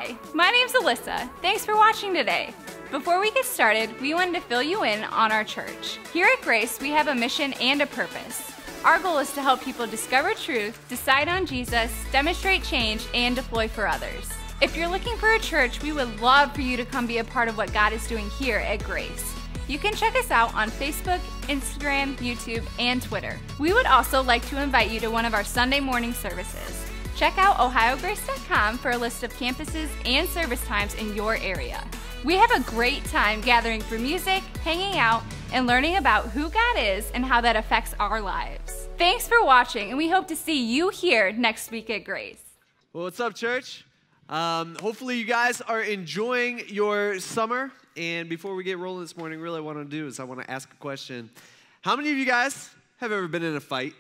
Hi, my name's Alyssa. Thanks for watching today. Before we get started, we wanted to fill you in on our church. Here at Grace, we have a mission and a purpose. Our goal is to help people discover truth, decide on Jesus, demonstrate change, and deploy for others. If you're looking for a church, we would love for you to come be a part of what God is doing here at Grace. You can check us out on Facebook, Instagram, YouTube, and Twitter. We would also like to invite you to one of our Sunday morning services. Check out ohiograce.com for a list of campuses and service times in your area. We have a great time gathering for music, hanging out, and learning about who God is and how that affects our lives. Thanks for watching, and we hope to see you here next week at Grace. Well, what's up, church? Hopefully you guys are enjoying your summer. And before we get rolling this morning, really what I want to do is I want to ask a question. How many of you guys have ever been in a fight?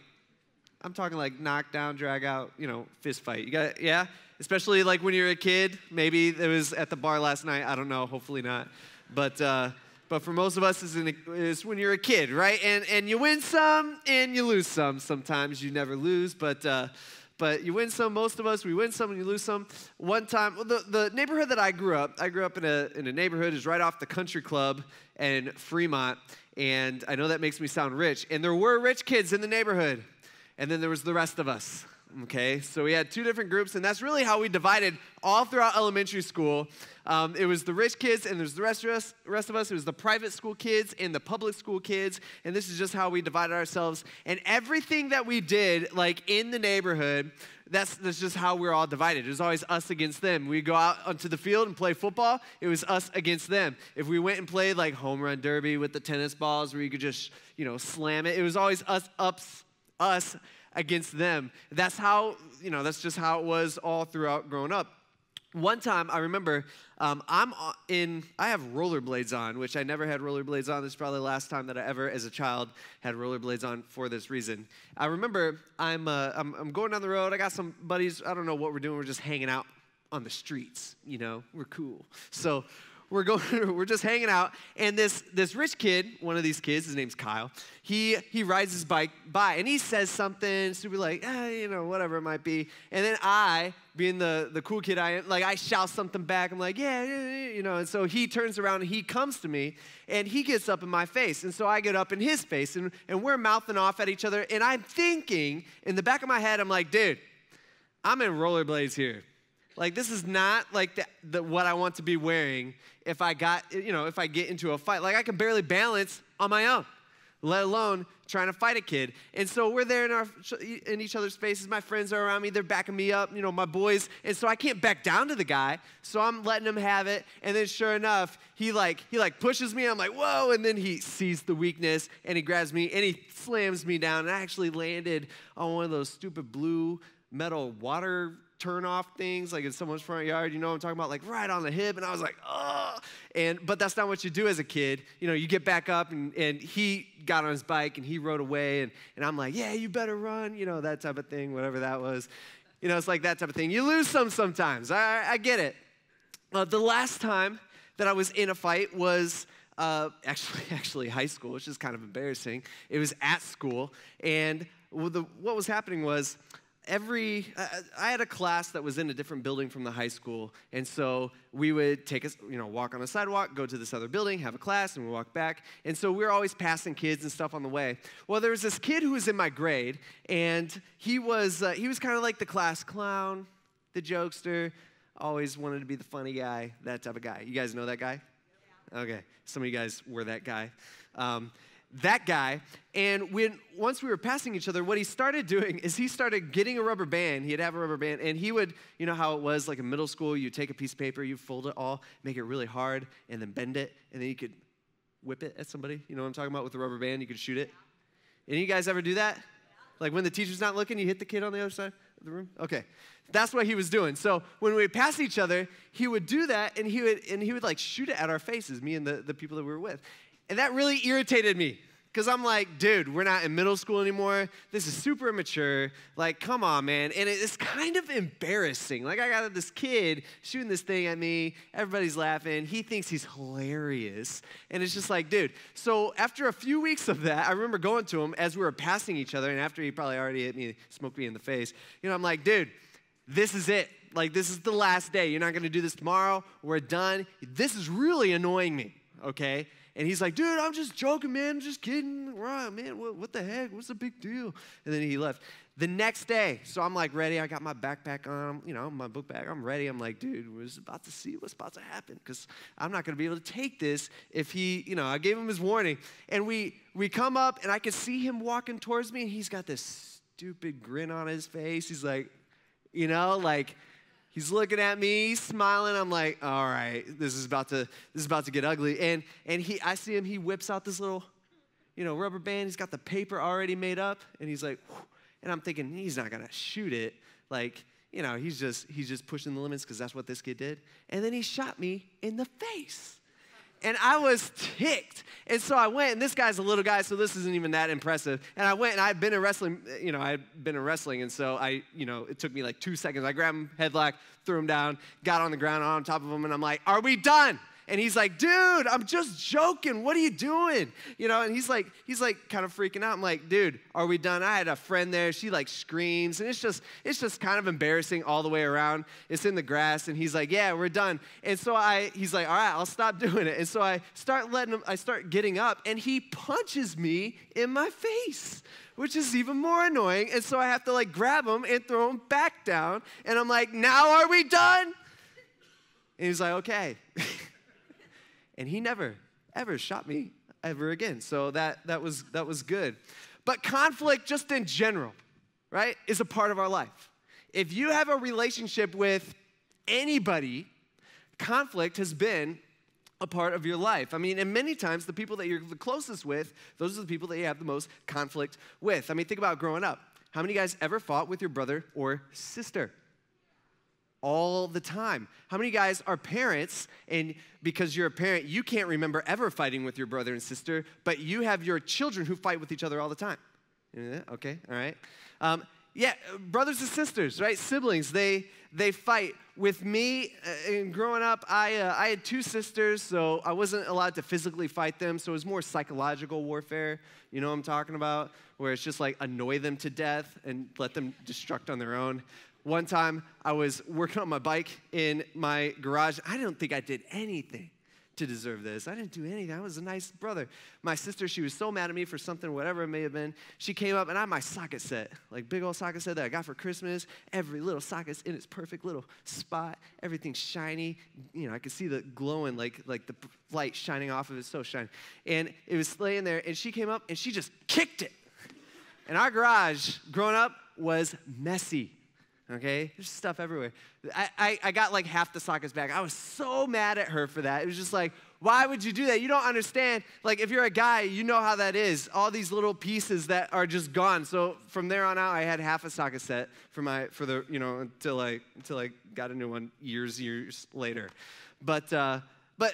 I'm talking like knock down, drag out, fist fight. You got, yeah? Especially like when you're a kid. Maybe it was at the bar last night. I don't know. Hopefully not. But for most of us, it's when you're a kid, right? And you win some and you lose some. Sometimes you never lose, but you win some. Most of us, we win some and you lose some. One time, the neighborhood that I grew up in a neighborhood is right off the country club in Fremont. And I know that makes me sound rich. And there were rich kids in the neighborhood. And then there was the rest of us, okay? So we had two different groups, and that's really how we divided all throughout elementary school. It was the rich kids, and there's the rest of us. It was the private school kids and the public school kids, and this is just how we divided ourselves. And everything that we did, like in the neighborhood, that's just how we're all divided. It was always us against them. We'd go out onto the field and play football. It was us against them. If we went and played like home run derby with the tennis balls where you could just, slam it, it was always us against them. That's how, that's just how it was all throughout growing up. One time, I remember, I have rollerblades on, which I never had rollerblades on. This is probably the last time that I ever, as a child, had rollerblades on for this reason. I remember I'm going down the road. I got some buddies. I don't know what we're doing. We're just hanging out on the streets. We're cool. So we're just hanging out, and this rich kid, one of these kids, his name's Kyle, he rides his bike by, and he says something stupid like, whatever it might be, and then I, being the cool kid I am, like I shout something back, I'm like, yeah, and so he turns around and he comes to me, and he gets up in my face, and so I get up in his face, and we're mouthing off at each other, and I'm thinking, in the back of my head, I'm like, dude, I'm in rollerblades here. Like, this is not like what I want to be wearing if I get into a fight. Like, I can barely balance on my own, let alone trying to fight a kid. And so we're there in each other's faces. My friends are around me. They're backing me up, my boys. And so I can't back down to the guy. So I'm letting him have it. And then sure enough, he pushes me. I'm like, whoa. And then he sees the weakness, and he grabs me, and he slams me down. And I actually landed on one of those stupid blue metal water turn off things, like in someone's front yard, what I'm talking about, like right on the hip, and I was like, oh, but that's not what you do as a kid. You get back up, and he got on his bike, and he rode away, and I'm like, yeah, you better run, that type of thing, whatever that was. It's like that type of thing. You lose sometimes. I get it. The last time that I was in a fight was actually high school, which is kind of embarrassing. It was at school, and what was happening was, I had a class that was in a different building from the high school, and so we would walk on the sidewalk, go to this other building, have a class, and we walk back. And so we were always passing kids and stuff on the way. Well, there was this kid who was in my grade, and he was kind of like the class clown, the jokester, always wanted to be the funny guy, that type of guy. You guys know that guy? Yeah. Okay, some of you guys were that guy. That guy, and once we were passing each other, what he started doing is he started getting a rubber band. He'd have a rubber band, and he would, how it was like in middle school, you take a piece of paper, you fold it all, make it really hard, and then bend it, and then you could whip it at somebody. You know what I'm talking about with the rubber band? You could shoot it. Any of you guys ever do that? Like when the teacher's not looking, you hit the kid on the other side of the room? Okay. That's what he was doing. So when we would pass each other, he would do that, and he would like shoot it at our faces, me and the people that we were with. And that really irritated me because I'm like, dude, we're not in middle school anymore. This is super immature. Like, come on, man. And it's kind of embarrassing. Like, I got this kid shooting this thing at me. Everybody's laughing. He thinks he's hilarious. And it's just like, dude. So after a few weeks of that, I remember going to him as we were passing each other, and after he probably already hit me, smoked me in the face, I'm like, dude, this is it. Like, this is the last day. You're not going to do this tomorrow. We're done. This is really annoying me, okay? And he's like, dude, I'm just joking, man. I'm just kidding. Right, man, what the heck? What's the big deal? And then he left. The next day, so I'm like ready. I got my backpack on, my book bag. I'm ready. I'm like, dude, we're just about to see what's about to happen because I'm not going to be able to take this if he, I gave him his warning. And we come up, and I can see him walking towards me, and he's got this stupid grin on his face. He's like, he's looking at me, smiling. I'm like, all right, this is about to get ugly. And I see him. He whips out this little, rubber band. He's got the paper already made up, and he's like, whew. And I'm thinking he's not gonna shoot it. Like, he's just pushing the limits because that's what this kid did. And then he shot me in the face. And I was ticked. And so I went, and this guy's a little guy, so this isn't even that impressive. And I went, and I'd been in wrestling, and so it took me like 2 seconds. I grabbed him, headlock, threw him down, got on the ground on top of him, and I'm like, are we done? And he's like, dude, I'm just joking. What are you doing? And he's like kind of freaking out. I'm like, dude, are we done? I had a friend there. She like screams, and it's just kind of embarrassing all the way around. It's in the grass, and he's like, yeah, we're done. And so he's like, all right, I'll stop doing it. And so I start getting up, and he punches me in my face, which is even more annoying. And so I have to like grab him and throw him back down. And I'm like, now are we done? And he's like, okay. And he never, ever shot me ever again. So that was good. But conflict just in general, right, is a part of our life. If you have a relationship with anybody, conflict has been a part of your life. I mean, and many times the people that you're the closest with, those are the people that you have the most conflict with. I mean, think about growing up. How many guys ever fought with your brother or sister? All the time. How many guys are parents, and because you're a parent, you can't remember ever fighting with your brother and sister, but you have your children who fight with each other all the time? Okay, all right. Brothers and sisters, right? Siblings, they fight. With me, and growing up, I had 2 sisters, so I wasn't allowed to physically fight them, so it was more psychological warfare, you know what I'm talking about? Where it's just like annoy them to death and let them destruct on their own. One time, I was working on my bike in my garage. I don't think I did anything to deserve this. I didn't do anything. I was a nice brother. My sister, she was so mad at me for something, whatever it may have been. She came up, and I had my socket set, like big old socket set that I got for Christmas. Every little socket's in its perfect little spot. Everything's shiny. I could see the glowing, like the light shining off of it. So shiny. And it was laying there, and she came up, and she just kicked it. And our garage, growing up, was messy. Okay, there's stuff everywhere. I got like half the sockets back. I was so mad at her for that. It was just like, why would you do that? You don't understand. Like, if you're a guy, you know how that is. All these little pieces that are just gone. So from there on out, I had half a socket set until I got a new one years later. But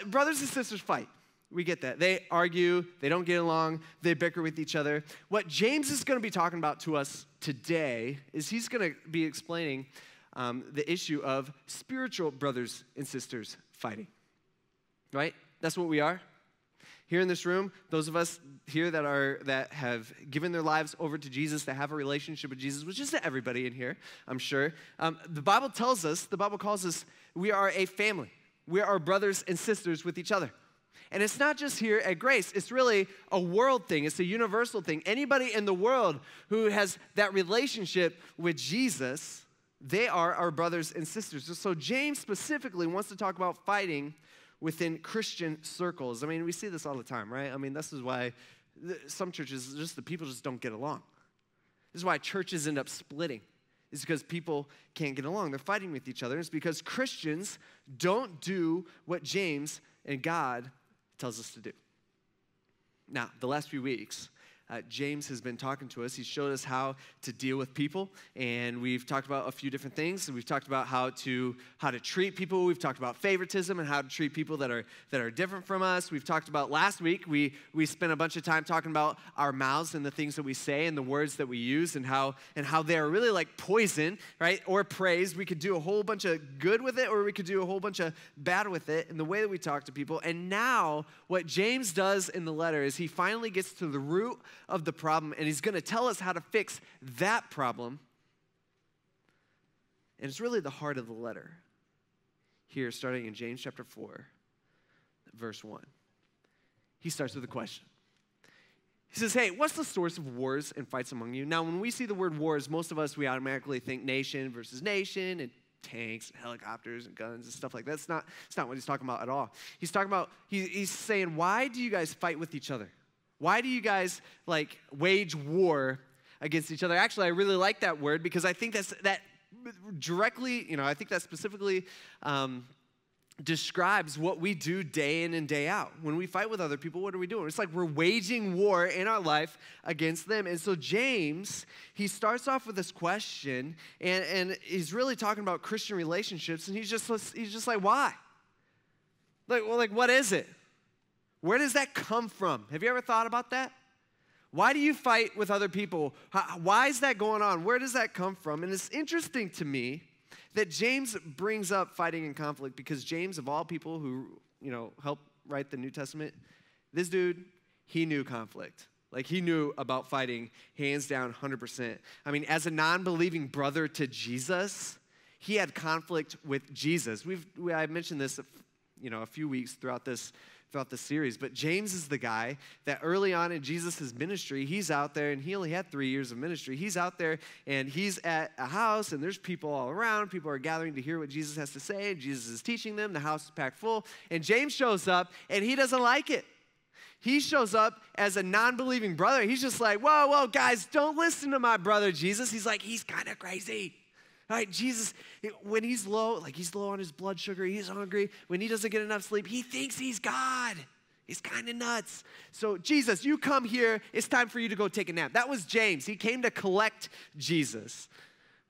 brothers and sisters fight. We get that. They argue, they don't get along, they bicker with each other. What James is going to be talking about to us today is he's going to be explaining the issue of spiritual brothers and sisters fighting, right? That's what we are. Here in this room, those of us here that have given their lives over to Jesus, that have a relationship with Jesus, which isn't everybody in here, I'm sure. The Bible calls us, we are a family. We are brothers and sisters with each other. And it's not just here at Grace. It's really a world thing. It's a universal thing. Anybody in the world who has that relationship with Jesus, they are our brothers and sisters. So James specifically wants to talk about fighting within Christian circles. I mean, we see this all the time, right? I mean, this is why some churches, the people just don't get along. This is why churches end up splitting. It's because people can't get along. They're fighting with each other. It's because Christians don't do what James and God tells us to do. Now, the last few weeks, James has been talking to us. He showed us how to deal with people, and we've talked about a few different things. We've talked about how to treat people. We've talked about favoritism and how to treat people that are different from us. We've talked about last week. We spent a bunch of time talking about our mouths and the things that we say and the words that we use and how they are really like poison, right? Or praise. We could do a whole bunch of good with it, or we could do a whole bunch of bad with it in the way that we talk to people. And now, what James does in the letter is he finally gets to the root of the problem, and he's going to tell us how to fix that problem And it's really the heart of the letter. Here, starting in James chapter 4, verse 1. He starts with a question. He says, hey, what's the source of wars and fights among you? Now, when we see the word wars, most of us, we automatically think nation versus nation and tanks and helicopters and guns and stuff like that. It's not what he's talking about at all. He's talking about, he's saying, why do you guys fight with each other? Why do you guys, wage war against each other? Actually, I really like that word because I think that directly, I think that specifically describes what we do day in and day out. When we fight with other people, what are we doing? It's like we're waging war in our life against them. And so James, he starts off with this question, and he's really talking about Christian relationships, and he's just like, why? What is it? Where does that come from? Have you ever thought about that? Why do you fight with other people? Why is that going on? Where does that come from? And it's interesting to me that James brings up fighting and conflict because James, of all people who, helped write the New Testament, this dude, he knew conflict. He knew about fighting, hands down, 100%. I mean, as a non-believing brother to Jesus, he had conflict with Jesus. I mentioned this, a few weeks throughout this series, but James is the guy that early on in Jesus' ministry, he's out there, and he only had 3 years of ministry. He's out there, and he's at a house, and there's people all around. People are gathering to hear what Jesus has to say, and Jesus is teaching them. The house is packed full, and James shows up, and he doesn't like it. He shows up as a non-believing brother. He's just like, whoa, guys, don't listen to my brother Jesus. He's like, he's kind of crazy. All right, Jesus, when he's low on his blood sugar, he's hungry. When he doesn't get enough sleep, he thinks he's God. He's kind of nuts. So, Jesus, you come here. It's time for you to go take a nap. That was James. He came to collect Jesus,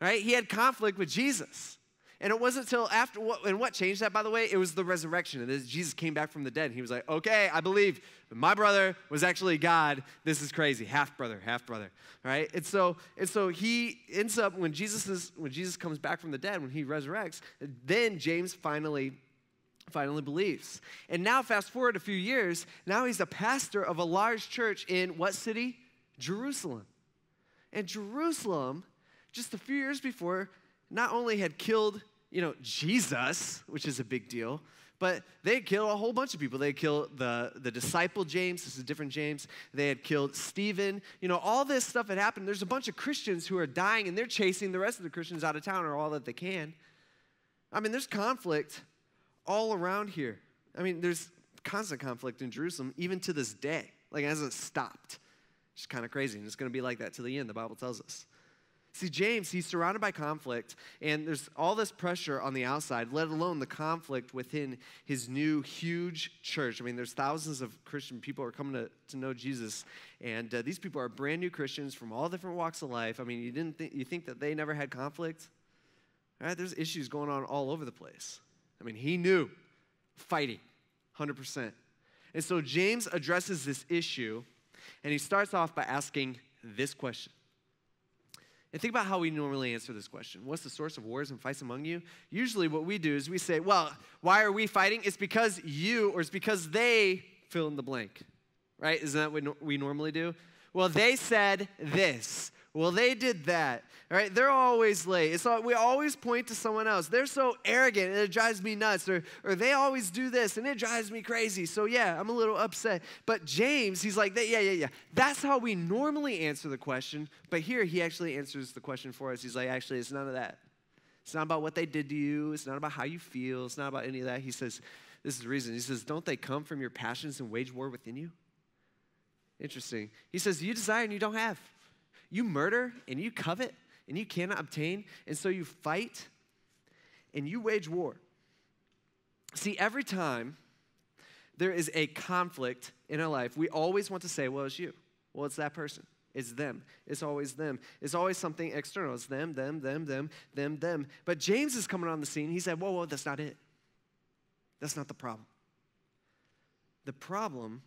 right? He had conflict with Jesus. And it wasn't until after, what changed that, by the way? It was the resurrection. And as Jesus came back from the dead, he was like, okay, I believe my brother was actually God. This is crazy. Half brother, right? And so he ends up, when Jesus comes back from the dead, when he resurrects, then James finally believes. And now fast forward a few years, now he's a pastor of a large church in what city? Jerusalem. And Jerusalem, just a few years before, not only had killed, Jesus, which is a big deal, but they had killed a whole bunch of people. They had killed the disciple James. This is a different James. They had killed Stephen. All this stuff had happened. There's a bunch of Christians who are dying, and they're chasing the rest of the Christians out of town or all that they can. I mean, there's conflict all around here. I mean, there's constant conflict in Jerusalem, even to this day. It hasn't stopped. It's kind of crazy, and it's going to be like that to the end, the Bible tells us. See, James, he's surrounded by conflict, and there's all this pressure on the outside, let alone the conflict within his new huge church. I mean, there's thousands of Christian people who are coming to know Jesus, and these people are brand new Christians from all different walks of life. I mean, you think that they never had conflict? All right, there's issues going on all over the place. I mean, he knew fighting, 100%. And so James addresses this issue, and he starts off by asking this question. And think about how we normally answer this question. What's the source of wars and fights among you? Usually what we do is we say, well, why are we fighting? It's because you, or it's because they fill in the blank, right? Isn't that what we normally do? Well, they said this. Well, they did that, all right? They're always late. We always point to someone else. They're so arrogant, and it drives me nuts. Or they always do this, and it drives me crazy. So, yeah, I'm a little upset. But James, he's like, yeah. That's how we normally answer the question. But here, he actually answers the question for us. He's like, actually, it's none of that. It's not about what they did to you. It's not about how you feel. It's not about any of that. He says, this is the reason. He says, don't they come from your passions and wage war within you? Interesting. He says, you desire and you don't have. You murder and you covet and you cannot obtain, and so you fight and you wage war. See, every time there is a conflict in our life, we always want to say, well, it's you. Well, it's that person. It's them. It's always them. It's always something external. It's them. But James is coming on the scene. He said, whoa, that's not it. That's not the problem. The problem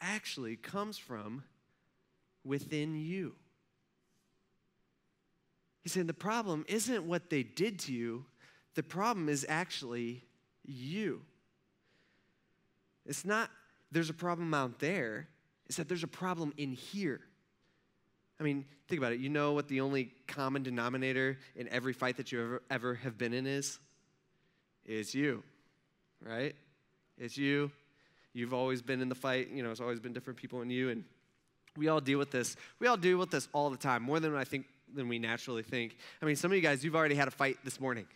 actually comes from within you. He's saying the problem isn't what they did to you. The problem is actually you. It's not there's a problem out there. It's that there's a problem in here. I mean, think about it. You know what the only common denominator in every fight that you ever have been in is? It's you, right? It's you. You've always been in the fight. You know, it's always been different people in you, and we all deal with this. We all deal with this all the time, more than than we naturally think. I mean, some of you guys, you've already had a fight this morning.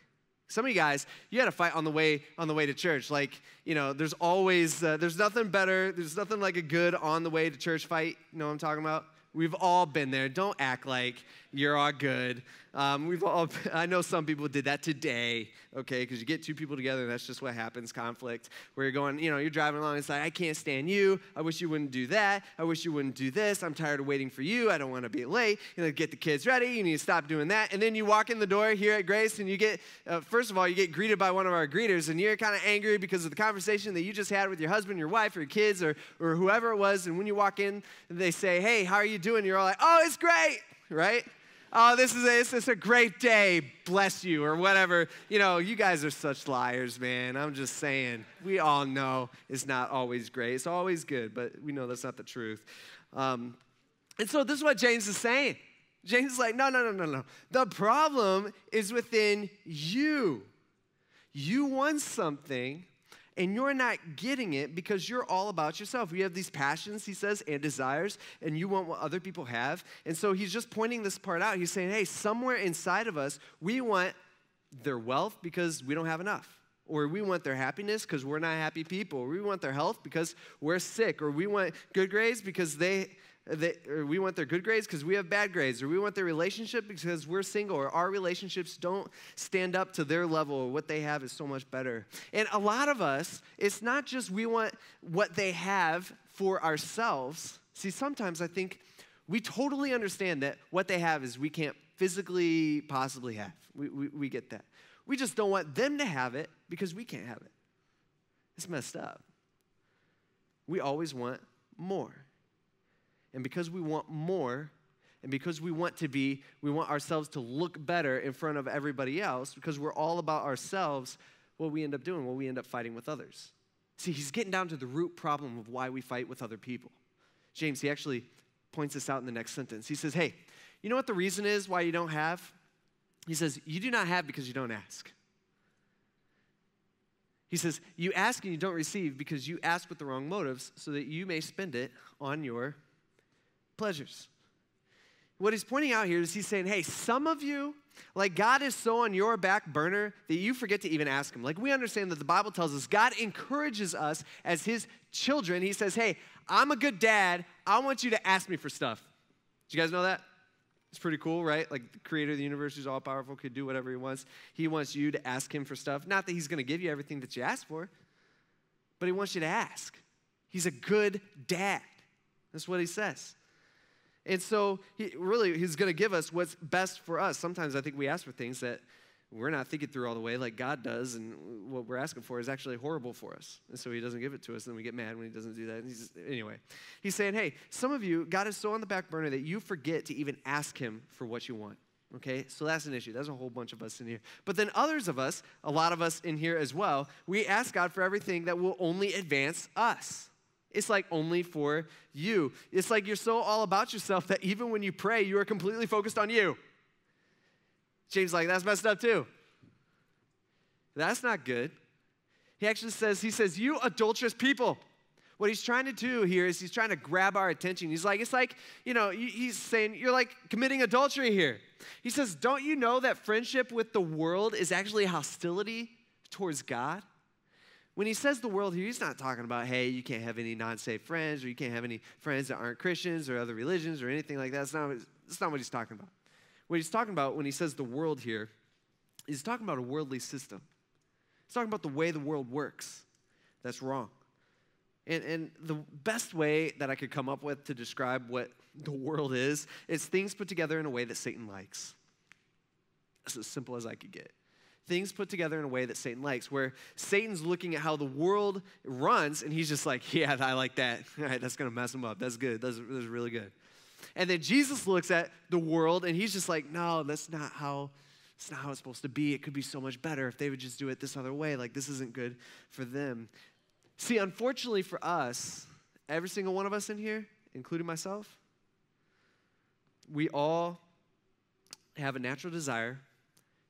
Some of you guys, you had a fight on the way to church. Like, you know, there's always, there's nothing better. There's nothing like a good on the way to church fight. You know what I'm talking about? We've all been there. Don't act like you're all good. I know some people did that today, okay, because you get two people together and that's just what happens, conflict, where you're going, you know, you're driving along and it's like, I can't stand you. I wish you wouldn't do that. I wish you wouldn't do this. I'm tired of waiting for you. I don't want to be late. You know, get the kids ready. You need to stop doing that. And then you walk in the door here at Grace and you get, first of all, you get greeted by one of our greeters and you're kind of angry because of the conversation that you just had with your husband, your wife, or your kids, or whoever it was. And when you walk in, they say, hey, how are you doing? You're all like, oh, it's great, right? Oh, this is a great day, bless you, or whatever. You know, you guys are such liars, man. I'm just saying. We all know it's not always great. It's always good, but we know that's not the truth. And so this is what James is saying. James is like, no. The problem is within you. You want something, and you're not getting it because you're all about yourself. You have these passions, he says, and desires, and you want what other people have. And so he's just pointing this part out. He's saying, hey, somewhere inside of us, we want their wealth because we don't have enough. Or we want their happiness because we're not happy people. Or we want their health because we're sick. Or we want good grades because or we want their good grades because we have bad grades, or we want their relationship because we're single, or our relationships don't stand up to their level, or what they have is so much better. And a lot of us, it's not just we want what they have for ourselves. See, sometimes I think we totally understand that what they have is we can't physically possibly have. We get that. We just don't want them to have it because we can't have it. It's messed up. We always want more. And because we want more, and because we want ourselves to look better in front of everybody else, because we're all about ourselves, what we end up doing, we end up fighting with others. See, he's getting down to the root problem of why we fight with other people. James, he actually points this out in the next sentence. He says, hey, you know what the reason is why you don't have? He says, you do not have because you don't ask. He says, you ask and you don't receive because you ask with the wrong motives so that you may spend it on your pleasures. What he's pointing out here is he's saying, hey, some of you, like God is so on your back burner that you forget to even ask him. Like we understand that the Bible tells us God encourages us as his children. He says, hey, I'm a good dad. I want you to ask me for stuff. Did you guys know that? It's pretty cool, right? Like the creator of the universe who's all powerful could do whatever he wants. He wants you to ask him for stuff. Not that he's going to give you everything that you ask for, but he wants you to ask. He's a good dad. That's what he says. And so he's going to give us what's best for us. Sometimes I think we ask for things that we're not thinking through all the way like God does, and what we're asking for is actually horrible for us. And so he doesn't give it to us, and then we get mad when he doesn't do that. And anyway, he's saying, hey, some of you, God is so on the back burner that you forget to even ask him for what you want. Okay, so that's an issue. There's a whole bunch of us in here. But then others of us, a lot of us in here as well, we ask God for everything that will only advance us. It's like only for you. It's like you're so all about yourself that even when you pray, you are completely focused on you. James is like, that's messed up too. That's not good. He actually says, you adulterous people. What he's trying to do here is he's trying to grab our attention. He's like, it's like, you know, he's saying, you're like committing adultery here. He says, don't you know that friendship with the world is actually hostility towards God? When he says the world here, he's not talking about, hey, you can't have any non-saved friends, or you can't have any friends that aren't Christians or other religions or anything like that. That's not what he's talking about. What he's talking about when he says the world here, he's talking about a worldly system. He's talking about the way the world works. That's wrong. And the best way that I could come up with to describe what the world is things put together in a way that Satan likes. That's as simple as I could get. Things put together in a way that Satan likes, where Satan's looking at how the world runs, and he's just like, yeah, I like that. All right, that's going to mess him up. That's good. That's really good. And then Jesus looks at the world, and he's just like, no, that's not how it's supposed to be. It could be so much better if they would just do it this other way. Like, this isn't good for them. See, unfortunately for us, every single one of us in here, including myself, we all have a natural desire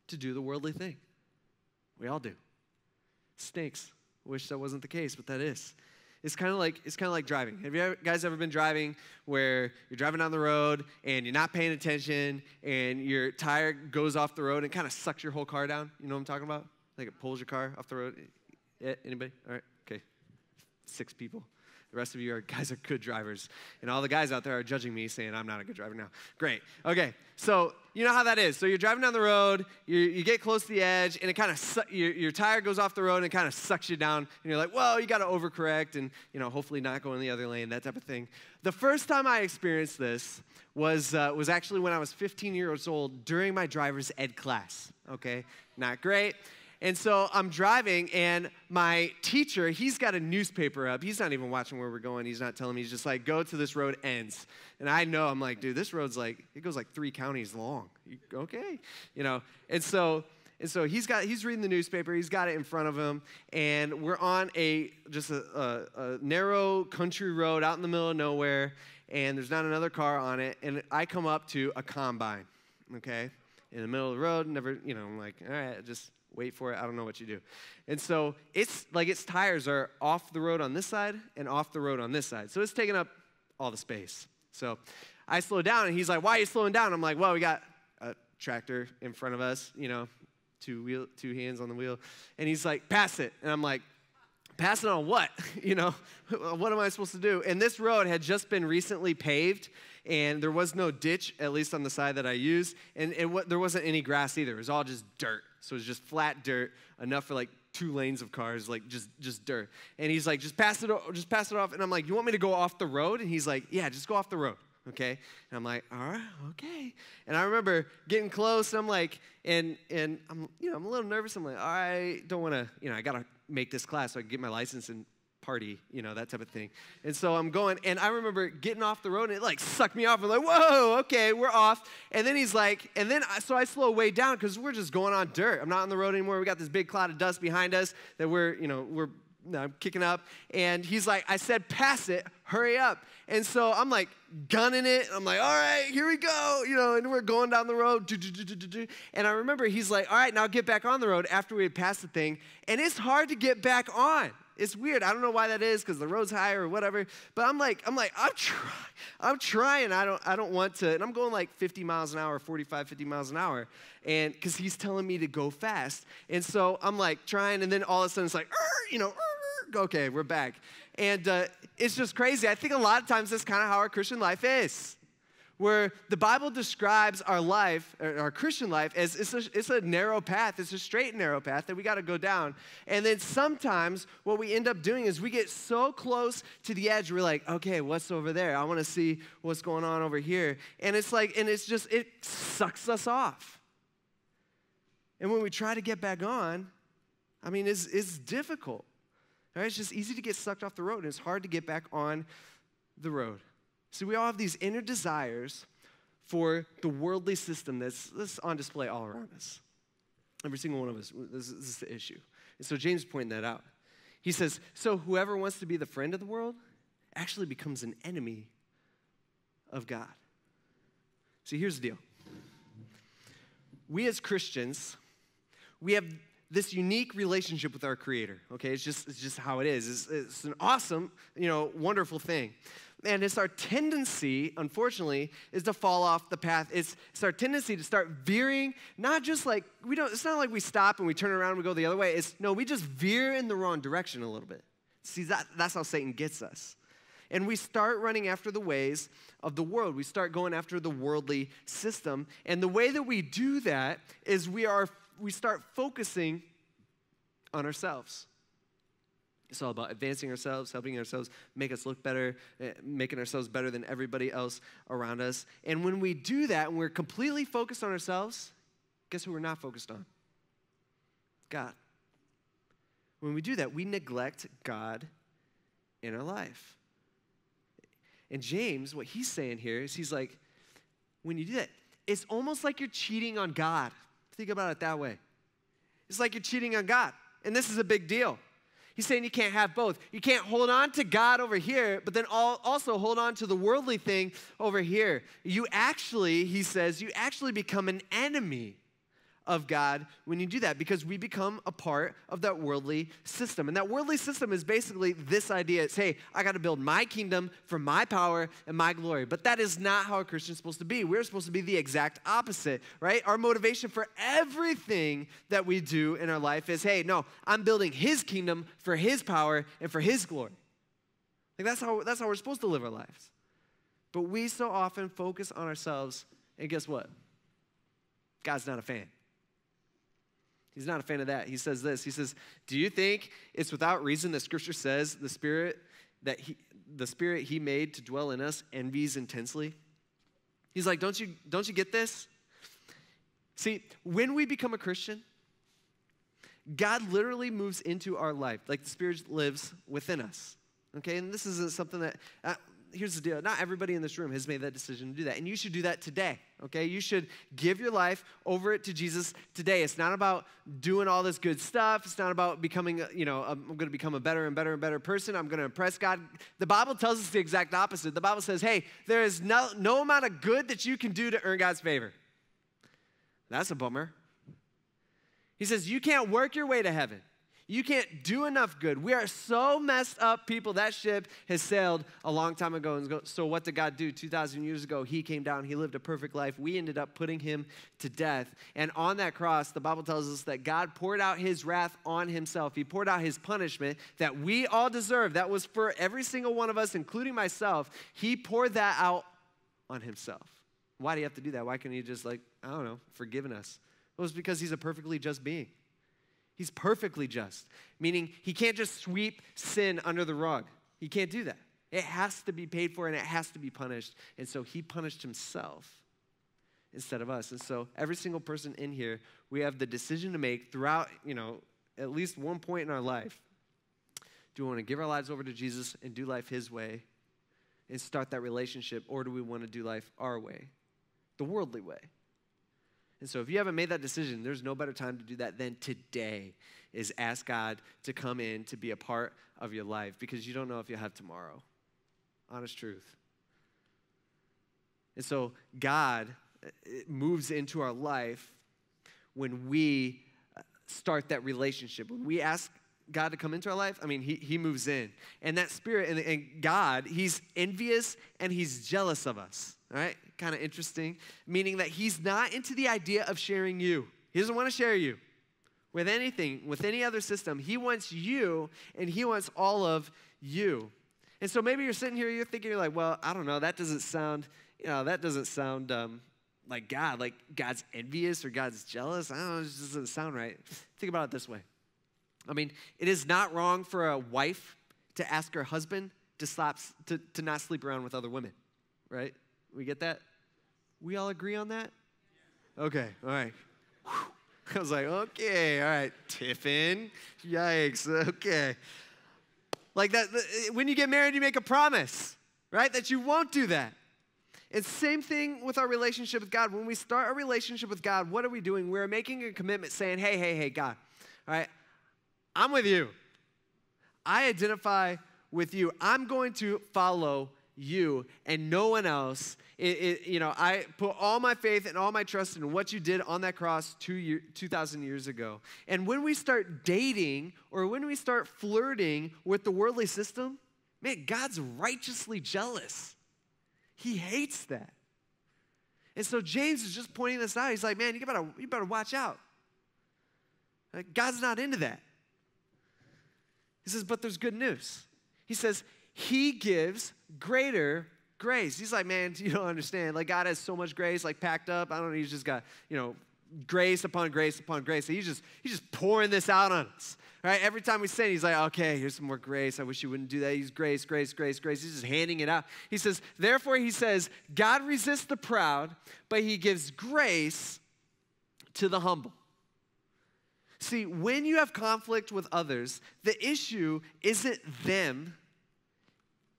to do the worldly thing. We all do. Stinks. Wish that wasn't the case, but that is. It's kind of like driving. Have you guys ever been driving where you're driving down the road and you're not paying attention and your tire goes off the road and kind of sucks your whole car down? You know what I'm talking about? Like it pulls your car off the road. Yeah, anybody? All right, okay. 6 people. The rest of you guys are good drivers. And all the guys out there are judging me saying I'm not a good driver now. Great. Okay, so you know how that is. So you're driving down the road, you get close to the edge, and it kind of your tire goes off the road and it kind of sucks you down. And you're like, well, you got to overcorrect and, hopefully not go in the other lane, that type of thing. The first time I experienced this was actually when I was 15 years old during my driver's ed class. Okay, not great. And so I'm driving, and my teacher, he's got a newspaper up. He's not even watching where we're going. He's not telling me. He's just like, go to this road ends. And I know, I'm like, dude, this road's like, it goes like 3 counties long. Okay? And so he's reading the newspaper. He's got it in front of him, and we're on just a narrow country road out in the middle of nowhere, and there's not another car on it. And I come up to a combine, okay, in the middle of the road. Never, I'm like, all right, just wait for it. I don't know what you do. And so it's like its tires are off the road on this side and off the road on this side. So it's taking up all the space. So I slow down, and he's like, why are you slowing down? I'm like, well, we got a tractor in front of us, 2 hands on the wheel. And he's like, pass it. And I'm like, pass it on what? What am I supposed to do? And this road had just been recently paved, and there was no ditch, at least on the side that I used. And there wasn't any grass either. It was all just dirt. So it was just flat dirt, enough for like 2 lanes of cars, like just dirt. And he's like, just pass it off. And I'm like, you want me to go off the road? And he's like, yeah, just go off the road, okay? And I'm like, all right, okay. And I remember getting close, and I'm like, and I'm a little nervous. I'm like, all right, don't want to, I gotta make this class so I can get my license and party, that type of thing. And so I'm going, and I remember getting off the road, and it like sucked me off. I'm like, whoa, okay, we're off. And then he's like, so I slow way down because we're just going on dirt. I'm not on the road anymore. We got this big cloud of dust behind us that I'm kicking up. And he's like, I said, pass it, hurry up. And so I'm like gunning it. I'm like, all right, here we go. And we're going down the road. And I remember he's like, all right, now get back on the road after we had passed the thing. And it's hard to get back on. It's weird. I don't know why that is, because the road's higher or whatever. But I'm trying. I don't want to. And I'm going like 50 miles an hour, 45, 50 miles an hour. And because he's telling me to go fast. And so I'm like trying, and then all of a sudden it's like, okay, we're back. And it's just crazy. I think a lot of times that's kind of how our Christian life is, where the Bible describes our life, our Christian life, as it's a narrow path. It's a straight and narrow path that we got to go down. And then sometimes what we end up doing is we get so close to the edge, we're like, okay, what's over there? I want to see what's going on over here. And it sucks us off. And when we try to get back on, it's difficult. Right? It's just easy to get sucked off the road, and it's hard to get back on the road. So we all have these inner desires for the worldly system that's on display all around us. Every single one of us, this is the issue. And so James is pointing that out. He says, so whoever wants to be the friend of the world actually becomes an enemy of God. See, here's the deal. We as Christians, we have this unique relationship with our Creator, okay? It's just how it is. It's an awesome, wonderful thing. And it's our tendency, unfortunately, is to fall off the path. It's our tendency to start veering, not just like, it's not like we stop and we turn around and we go the other way. We just veer in the wrong direction a little bit. See, that's how Satan gets us. And we start running after the ways of the world. We start going after the worldly system. And the way that we do that is we start focusing on ourselves. It's all about advancing ourselves, helping ourselves make us look better, making ourselves better than everybody else around us. And when we do that, and we're completely focused on ourselves, guess who we're not focused on? God. When we do that, we neglect God in our life. And James, what he's saying here is he's like, when you do that, it's almost like you're cheating on God. Think about it that way. It's like you're cheating on God. And this is a big deal. He's saying you can't have both. You can't hold on to God over here, but then also hold on to the worldly thing over here. You actually, he says, you actually become an enemy of God when you do that, because we become a part of that worldly system. And that worldly system is basically this idea. It's, hey, I got to build my kingdom for my power and my glory. But that is not how a Christian's supposed to be. We're supposed to be the exact opposite, right? Our motivation for everything that we do in our life is, hey, no, I'm building his kingdom for his power and for his glory. Like that's how we're supposed to live our lives. But we so often focus on ourselves, and guess what? God's not a fan. He's not a fan of that. He says this. He says, do you think it's without reason that Scripture says the Spirit he made to dwell in us envies intensely? He's like, don't you get this? See, when we become a Christian, God literally moves into our life. Like the Spirit lives within us. Okay, and this isn't something that, here's the deal. Not everybody in this room has made that decision to do that. And you should do that today, okay? You should give your life over to Jesus today. It's not about doing all this good stuff. It's not about becoming, I'm going to become a better and better and better person. I'm going to impress God. The Bible tells us the exact opposite. The Bible says, hey, there is no amount of good that you can do to earn God's favor. That's a bummer. He says, you can't work your way to heaven. You can't do enough good. We are so messed up people. That ship has sailed a long time ago. And so what did God do? 2,000 years ago, he came down. He lived a perfect life. We ended up putting him to death. And on that cross, the Bible tells us that God poured out his wrath on himself. He poured out his punishment that we all deserve. That was for every single one of us, including myself. He poured that out on himself. Why do you have to do that? Why can't he just forgiven us? Well, it's because he's a perfectly just being. He's perfectly just, meaning he can't just sweep sin under the rug. He can't do that. It has to be paid for and it has to be punished. And so he punished himself instead of us. And so every single person in here, we have the decision to make throughout, at least one point in our life. Do we want to give our lives over to Jesus and do life his way and start that relationship, or do we want to do life our way, the worldly way? And so if you haven't made that decision, there's no better time to do that than today, is ask God to come in to be a part of your life, because you don't know if you'll have tomorrow. Honest truth. And so God moves into our life when we start that relationship. When we ask God to come into our life, he moves in. And that Spirit and God, he's envious and he's jealous of us. All right? Kind of interesting, meaning that he's not into the idea of sharing you. He doesn't want to share you with anything, with any other system. He wants you, and he wants all of you. And so maybe you're sitting here, you're thinking, you're like, well, I don't know, that doesn't sound like God, like God's envious or God's jealous. I don't know, it just doesn't sound right. Think about it this way. It is not wrong for a wife to ask her husband to not sleep around with other women, right? We get that? We all agree on that? Okay, all right. Whew. I was like, okay, all right, Tiffin. Yikes, okay. Like that, when you get married, you make a promise, right? That you won't do that. It's the same thing with our relationship with God. When we start a relationship with God, what are we doing? We're making a commitment saying, hey, God, all right, I'm with you. I identify with you. I'm going to follow you and no one else. I put all my faith and all my trust in what you did on that cross 2,000 years ago. And when we start dating or when we start flirting with the worldly system, man, God's righteously jealous. He hates that. And so James is just pointing this out. He's like, man, you better watch out. Like, God's not into that. He says, but there's good news. He says, he gives greater grace. He's like, man, you don't understand. Like, God has so much grace, like, packed up. I don't know, he's just got, grace upon grace upon grace. He's just pouring this out on us, right? Every time we sin, he's like, okay, here's some more grace. I wish you wouldn't do that. He's grace, grace, grace, grace. He's just handing it out. He says, therefore, he says, God resists the proud, but he gives grace to the humble. See, when you have conflict with others, the issue isn't them.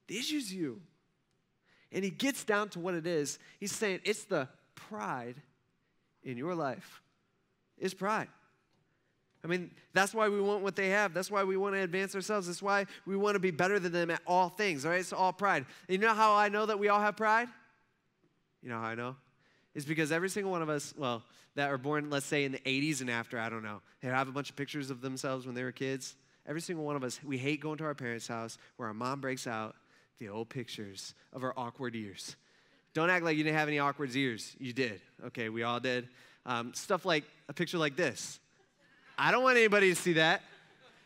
The issue's you. And he gets down to what it is. He's saying it's the pride in your life. It's pride. I mean, that's why we want what they have. That's why we want to advance ourselves. That's why we want to be better than them at all things, all right? It's all pride. And you know how I know that we all have pride? You know how I know? It's because every single one of us, well, that are born, let's say, in the 80s and after, I don't know, they have a bunch of pictures of themselves when they were kids. Every single one of us, we hate going to our parents' house where our mom breaks out the old pictures of our awkward ears. Don't act like you didn't have any awkward ears. You did. Okay, we all did. Stuff like a picture like this. I don't want anybody to see that.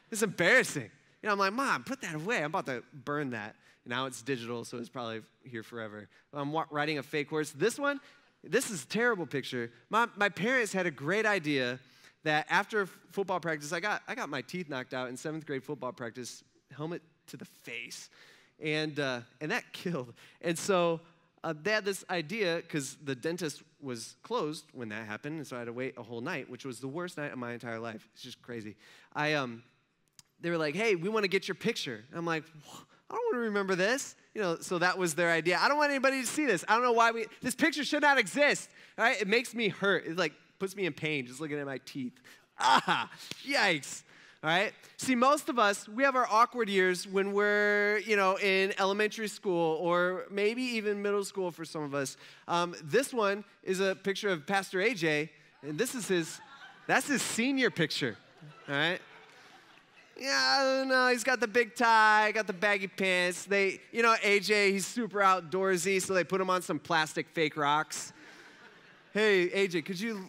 It's embarrassing. You know, I'm like, Mom, put that away. I'm about to burn that. Now it's digital, so it's probably here forever. I'm riding a fake horse. This one, this is a terrible picture. My parents had a great idea that after football practice, I got my teeth knocked out in 7th grade football practice, helmet to the face, and that killed. And so they had this idea, because the dentist was closed when that happened, and so I had to wait a whole night, which was the worst night of my entire life. It's just crazy. They were like, hey, we want to get your picture. I'm like, I don't want to remember this. You know, so that was their idea. I don't want anybody to see this. I don't know why this picture should not exist. All right? It makes me hurt. It like puts me in pain just looking at my teeth. Yikes. All right? See, most of us, we have our awkward years when we're, you know, in elementary school or maybe even middle school for some of us. This one is a picture of Pastor AJ, and that's his senior picture. All right? Yeah, I don't know. He's got the big tie, got the baggy pants. AJ, he's super outdoorsy, so they put him on some plastic fake rocks. Hey, AJ, could you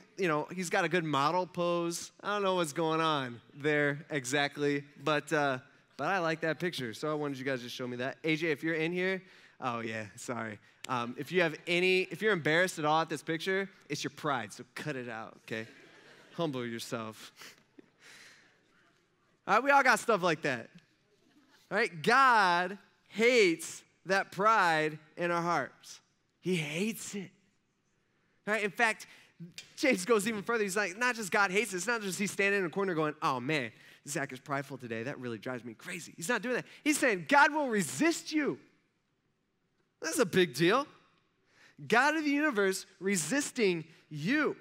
he's got a good model pose. I don't know what's going on there exactly, but I like that picture, so I wanted you guys to show me that. AJ, if you're in here, oh yeah, sorry. If you're embarrassed at all at this picture, it's your pride, so cut it out, okay? Humble yourself. All right, we all got stuff like that. All right, God hates that pride in our hearts. He hates it. All right, in fact, James goes even further. He's like, not just God hates it. It's not just he's standing in a corner going, oh man, Zach is prideful today. That really drives me crazy. He's not doing that. He's saying God will resist you. That's a big deal. God of the universe resisting you.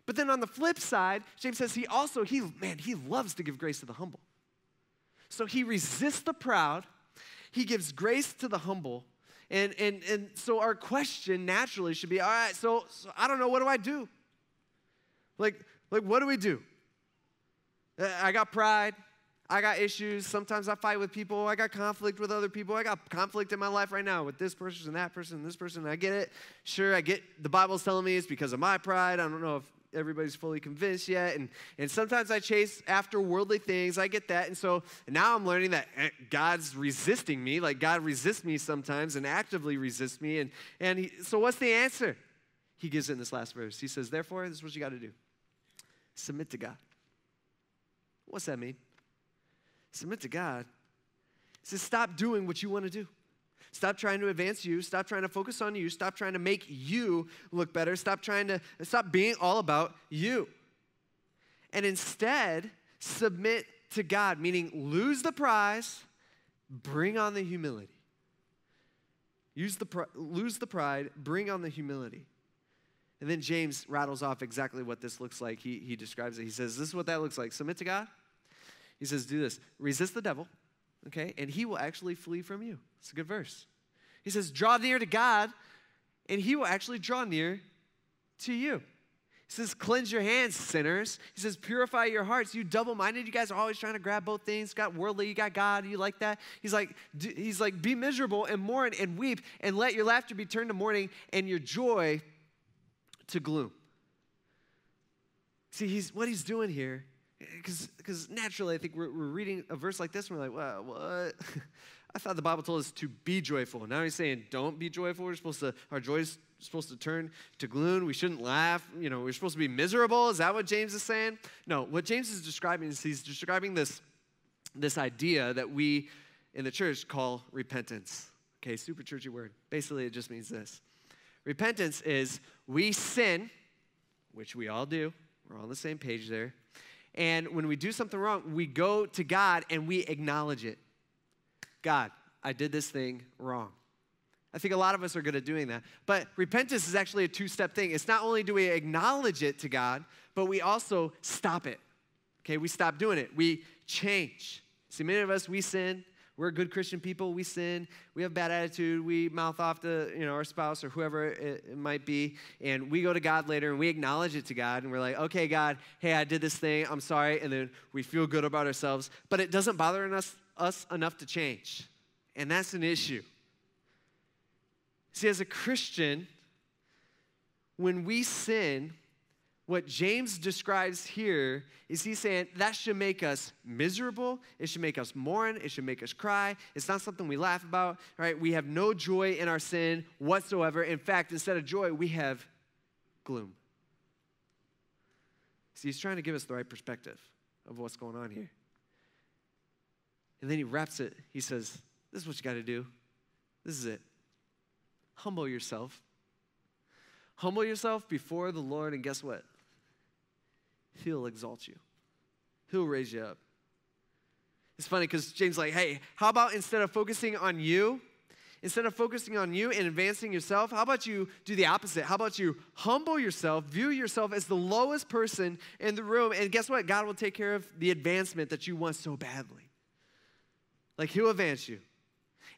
But then on the flip side, James says he loves to give grace to the humble. So he resists the proud. He gives grace to the humble. And so our question naturally should be, all right, so I don't know, what do I do? Like what do we do? I got pride. I got issues. Sometimes I fight with people. I got conflict with other people. I got conflict in my life right now with this person and that person and this person. I get it. Sure, I get the Bible's telling me it's because of my pride. I don't know if everybody's fully convinced yet. And sometimes I chase after worldly things. I get that. And so now I'm learning that God's resisting me. Like God resists me sometimes and actively resists me. So what's the answer? He gives it in this last verse. He says, therefore, this is what you got to do. Submit to God. What's that mean? Submit to God. He says, stop doing what you want to do. Stop trying to advance you. Stop trying to focus on you. Stop trying to make you look better. Stop being all about you. And instead, submit to God, meaning lose the prize, bring on the humility. Lose the pride, bring on the humility. And then James rattles off exactly what this looks like. He describes it. He says, this is what that looks like. Submit to God. He says, do this. Resist the devil. Okay, and he will actually flee from you. It's a good verse. He says, draw near to God, and he will actually draw near to you. He says, cleanse your hands, sinners. He says, purify your hearts. You double-minded, you guys are always trying to grab both things. You got worldly, you got God, you like that. He's like, be miserable and mourn and weep, and let your laughter be turned to mourning and your joy to gloom. See, what he's doing here, because naturally, I think we're reading a verse like this, and we're like, well, what? I thought the Bible told us to be joyful. Now he's saying, don't be joyful. Our joy is supposed to turn to gloom. We shouldn't laugh. We're supposed to be miserable. Is that what James is saying? No, what James is describing is he's describing this idea that we in the church call repentance. Okay, super churchy word. Basically, it just means this. Repentance is we sin, which we all do. We're all on the same page there. And when we do something wrong, we go to God and we acknowledge it. God, I did this thing wrong. I think a lot of us are good at doing that. But repentance is actually a two-step thing. It's not only do we acknowledge it to God, but we also stop it. Okay, we stop doing it. We change. See, many of us, we sin. We're good Christian people. We sin. We have bad attitude. We mouth off to our spouse or whoever it might be, and we go to God later and we acknowledge it to God, and we're like, okay, God, hey, I did this thing. I'm sorry, and then we feel good about ourselves, but it doesn't bother us enough to change, and that's an issue. See, as a Christian, when we sin, what James describes here is he's saying that should make us miserable. It should make us mourn. It should make us cry. It's not something we laugh about, right? We have no joy in our sin whatsoever. In fact, instead of joy, we have gloom. See, he's trying to give us the right perspective of what's going on here. And then he wraps it. He says, this is what you got to do. This is it. Humble yourself. Humble yourself before the Lord, and guess what? He'll exalt you. He'll raise you up. It's funny because James is like, hey, how about instead of focusing on you and advancing yourself, how about you do the opposite? How about you humble yourself, view yourself as the lowest person in the room, and guess what? God will take care of the advancement that you want so badly. Like, he'll advance you.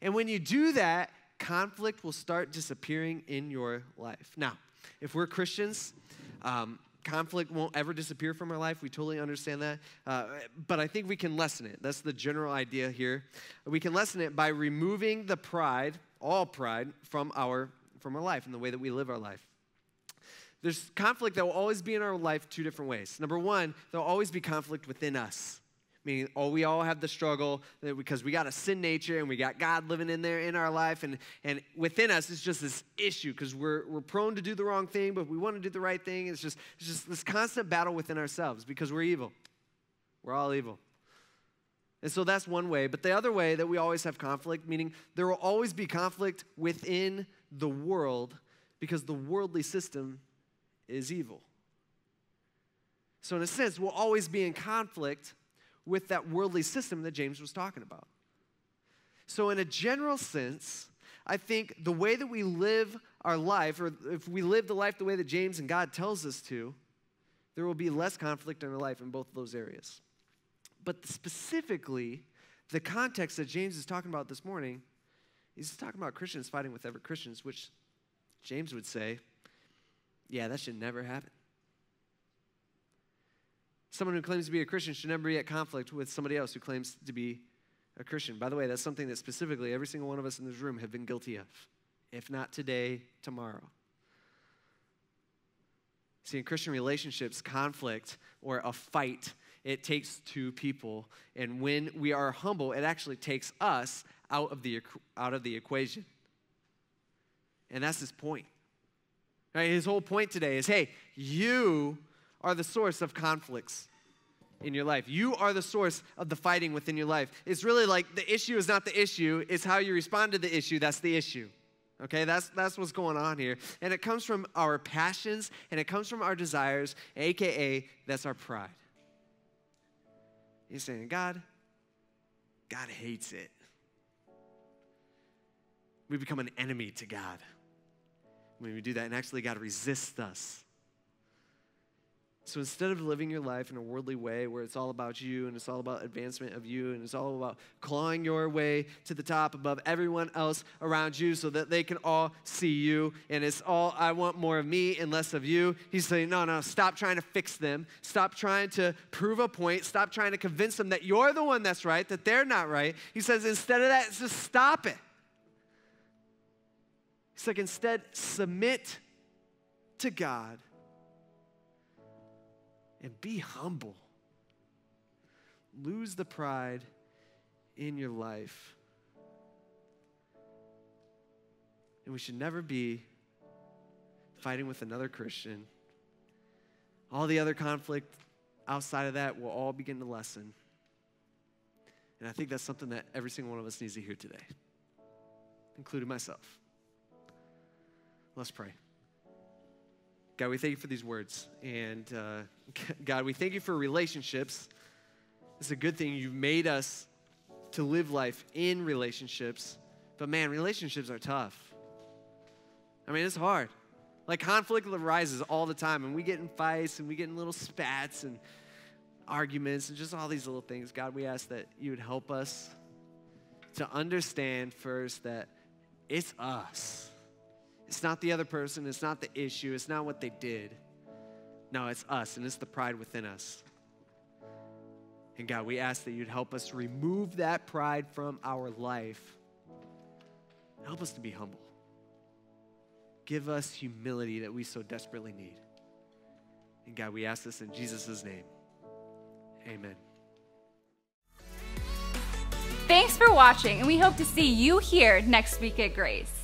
And when you do that, conflict will start disappearing in your life. Now, if we're Christians, conflict won't ever disappear from our life. We totally understand that. But I think we can lessen it. That's the general idea here. We can lessen it by removing the pride, all pride, from our life and the way that we live our life. There's conflict that will always be in our life two different ways. Number one, there'll always be conflict within us. Meaning, we all have the struggle because we got a sin nature and we got God living in there in our life. And within us, it's just this issue because we're prone to do the wrong thing, but we want to do the right thing. It's just this constant battle within ourselves because we're evil. We're all evil. And so that's one way. But the other way that we always have conflict, meaning there will always be conflict within the world because the worldly system is evil. So in a sense, we'll always be in conflict with that worldly system that James was talking about. So in a general sense, I think the way that we live our life, or if we live the life the way that James and God tells us to, there will be less conflict in our life in both of those areas. But specifically, the context that James is talking about this morning, he's talking about Christians fighting with other Christians, which James would say, yeah, that should never happen. Someone who claims to be a Christian should never be at conflict with somebody else who claims to be a Christian. By the way, that's something that specifically every single one of us in this room have been guilty of. If not today, tomorrow. See, in Christian relationships, conflict or a fight, it takes two people. And when we are humble, it actually takes us out of the equation. And that's his point. Right? His whole point today is, hey, you are the source of conflicts in your life. You are the source of the fighting within your life. It's really like the issue is not the issue, it's how you respond to the issue that's the issue. Okay, that's what's going on here. And it comes from our passions and it comes from our desires, aka that's our pride. He's saying, God hates it. We become an enemy to God when we do that, and actually God resists us. So instead of living your life in a worldly way where it's all about you and it's all about advancement of you and it's all about clawing your way to the top above everyone else around you so that they can all see you and it's all, I want more of me and less of you. He's saying, no, stop trying to fix them. Stop trying to prove a point. Stop trying to convince them that you're the one that's right, that they're not right. He says, instead of that, just stop it. He's like, instead, submit to God. And be humble. Lose the pride in your life. And we should never be fighting with another Christian. All the other conflict outside of that will all begin to lessen. And I think that's something that every single one of us needs to hear today, including myself. Let's pray. God, we thank you for these words. And God, we thank you for relationships. It's a good thing. You've made us to live life in relationships. But man, relationships are tough. I mean, it's hard. Like conflict arises all the time. And we get in fights and we get in little spats. And arguments and just all these little things. God, we ask that you would help us to understand first that it's us. It's not the other person. It's not the issue. It's not what they did. No, it's us, and it's the pride within us. And God, we ask that you'd help us remove that pride from our life. Help us to be humble. Give us humility that we so desperately need. And God, we ask this in Jesus' name. Amen. Thanks for watching, and we hope to see you here next week at Grace.